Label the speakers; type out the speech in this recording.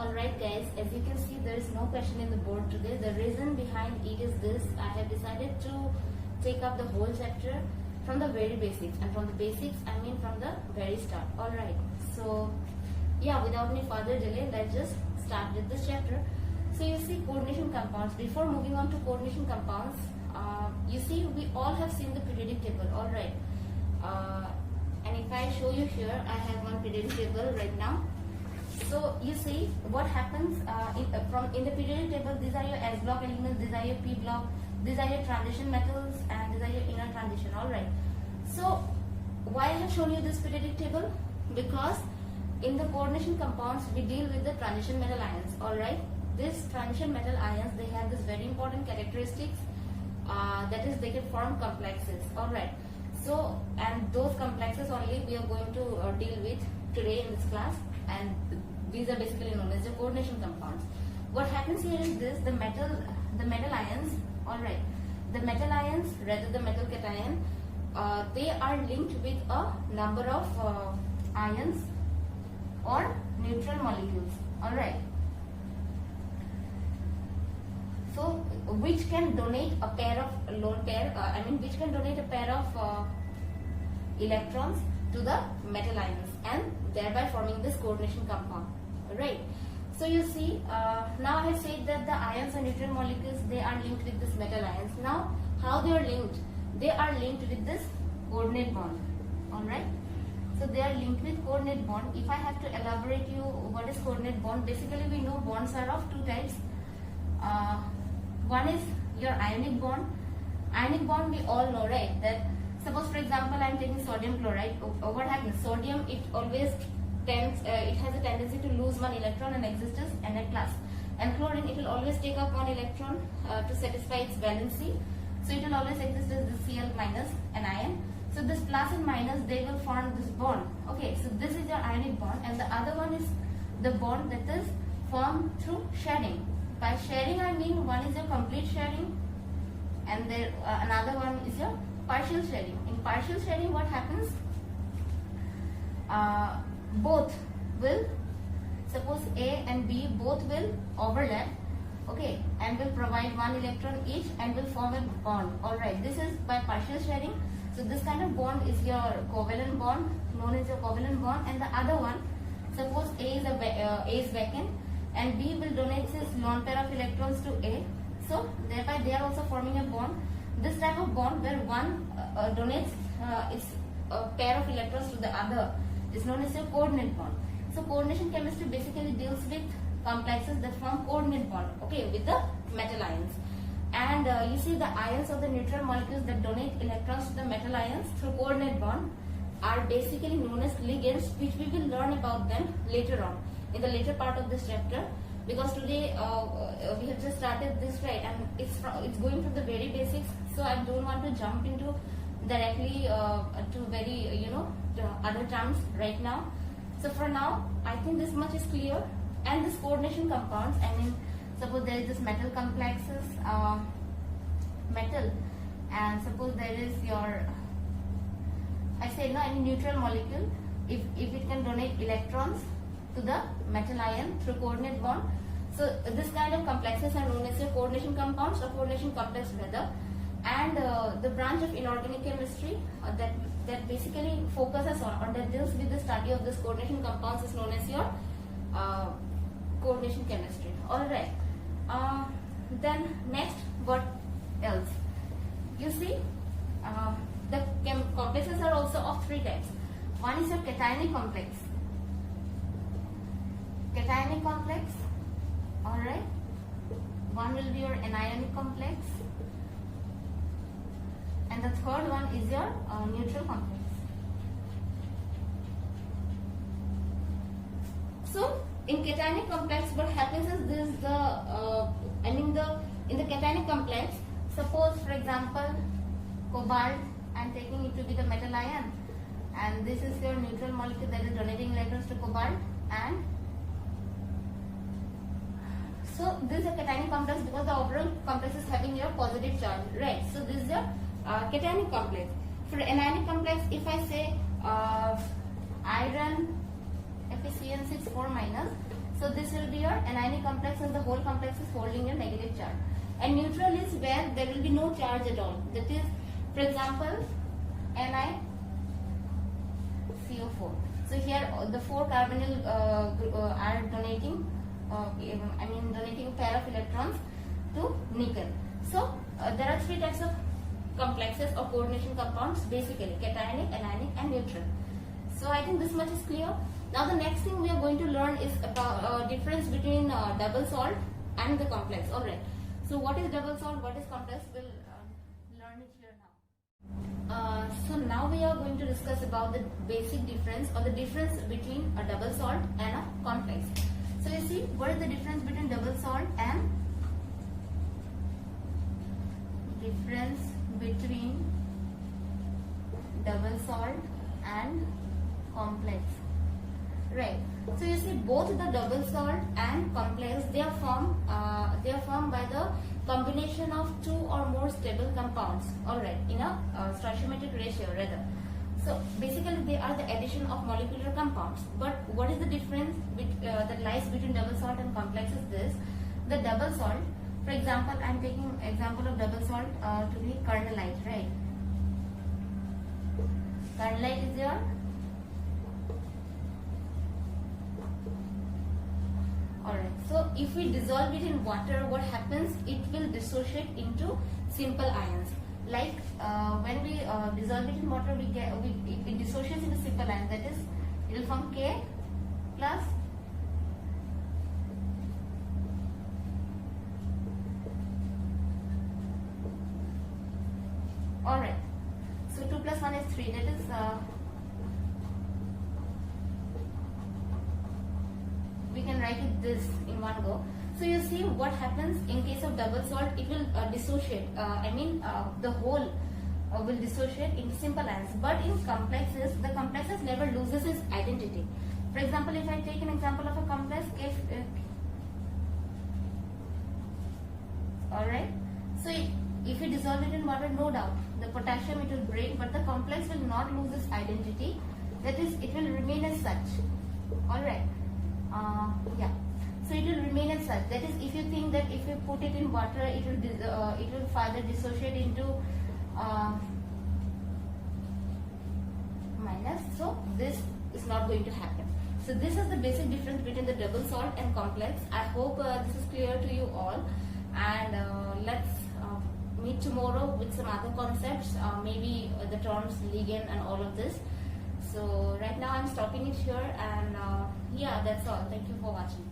Speaker 1: Alright guys, as you can see there is no question in the board today. The reason behind it is this: I have decided to take up the whole chapter from the very basics, and from the basics I mean from the very start. Alright, so yeah, without any further delay, let's just start with this chapter. So you see coordination compounds. Before moving on to coordination compounds, you see we all have seen the periodic table. Alright, and if I show you here, I have one periodic table right now. So you see what happens in the periodic table. These are your S block elements, these are your P block, these are your transition metals, and these are your inner transition. Alright, so why I have shown you this periodic table? Because in the coordination compounds we deal with the transition metal ions. Alright, these transition metal ions, they have this very important characteristics, that is they can form complexes. Alright, so and those complexes only we are going to deal with today in this class, and these are basically known as the coordination compounds. What happens here is this: the metal ions, alright, the metal ions, rather the metal cation, they are linked with a number of ions or neutral molecules. Alright, so which can donate a pair of lone pair, which can donate a pair of electrons to the metal ions, and thereby forming this coordination compound. Right. So you see, now I have said that the ions are neutral molecules, they are linked with this metal ions. Now how they are linked? They are linked with this coordinate bond. Alright, so they are linked with coordinate bond. If I have to elaborate you what is coordinate bond, basically we know bonds are of two types. One is your ionic bond. Ionic bond we all know, right? That suppose for example I am taking sodium chloride. What happens? Sodium, it always tends, it has a tendency to lose one electron and exist as Na plus. And chlorine, it will always take up one electron to satisfy its valency. So it will always exist as the Cl minus anion. So this plus and minus, they will form this bond. Okay, so this is your ionic bond, and the other one is the bond that is formed through sharing. By sharing I mean one is your complete sharing, and there another one is your partial sharing. In partial sharing, what happens? Both will, suppose A and B both will overlap, okay, and will provide one electron each and will form a bond. Alright, this is by partial sharing. So this kind of bond is your covalent bond, known as your covalent bond, and the other one, suppose A is vacant and B will donate his lone pair of electrons to A. So thereby they are also forming a bond. This type of bond where one donates its pair of electrons to the other is known as a coordinate bond. So coordination chemistry basically deals with complexes that form coordinate bond, okay, with the metal ions. And you see the ions of the neutral molecules that donate electrons to the metal ions through coordinate bond are basically known as ligands, which we will learn about them later on in the later part of this chapter. Because today we have just started this, right, and it's going from the very basics. So I don't want to jump into directly to very other terms right now. So for now, I think this much is clear. And this coordination compounds, suppose there is this metal complexes, metal, and suppose there is your, I say no, any neutral molecule, if it can donate electrons to the metal ion through coordinate bond. So this kind of complexes are known as your coordination compounds, or coordination complex rather. And the branch of inorganic chemistry that basically focuses on, or that deals with the study of this coordination compounds, is known as your coordination chemistry. Alright, then next, what else? You see, the complexes are also of three types. One is your cationic complex. Cationic complex, alright. One will be your anionic complex, and the third one is your neutral complex. So in cationic complex, what happens is this: in the cationic complex, suppose for example cobalt, I'm taking it to be the metal ion, and this is your neutral molecule that is donating electrons to cobalt, and so this is a cationic complex because the overall complex is having your positive charge, right? So this is your cationic complex. For anionic complex, if I say iron FeCN6 4 minus, So this will be your anionic complex and the whole complex is holding your negative charge. And neutral is where there will be no charge at all. That is, for example, NiCO4. So here the 4 carbonyl are donating, donating a pair of electrons to nickel. So there are 3 types of complexes or coordination compounds, basically cationic, anionic and neutral. So I think this much is clear. Now the next thing we are going to learn is about difference between double salt and the complex. Alright. So what is double salt, what is complex, we'll learn it here now. So now we are going to discuss about the basic difference or the difference between a double salt and a complex. So you see, what is the difference between double salt and complex? Right. So you see, both the double salt and complex, they are formed by the combination of 2 or more stable compounds. Alright, in a stoichiometric ratio rather. So basically, they are the addition of molecular compounds. But what is the difference that lies between double salt and complex is this: the double salt, for example, I am taking example of double salt to be kernelite, right? Kernelite is your alright. So if we dissolve it in water, what happens? It will dissociate into simple ions. Like when we dissolve it in water, it dissociates into simple ions. That is, it will form K plus alright. So 2 plus 1 is 3. That is we can write it this in one go. So you see what happens in case of double salt, it will dissociate. The whole will dissociate into simple ions. But in complexes, the complexes never loses its identity. For example, if I take an example of a complex, alright. So if you dissolve it in water, no doubt the potassium it will break, but the complex will not lose its identity. That is, it will remain as such. Alright. Yeah. So it will remain as such. That is, if you think that if you put it in water, it will further dissociate into minus. So this is not going to happen. So this is the basic difference between the double salt and complex. I hope this is clear to you all. And let's meet tomorrow with some other concepts, maybe the terms ligand and all of this. So right now I'm stopping it here, and yeah, that's all. Thank you for watching.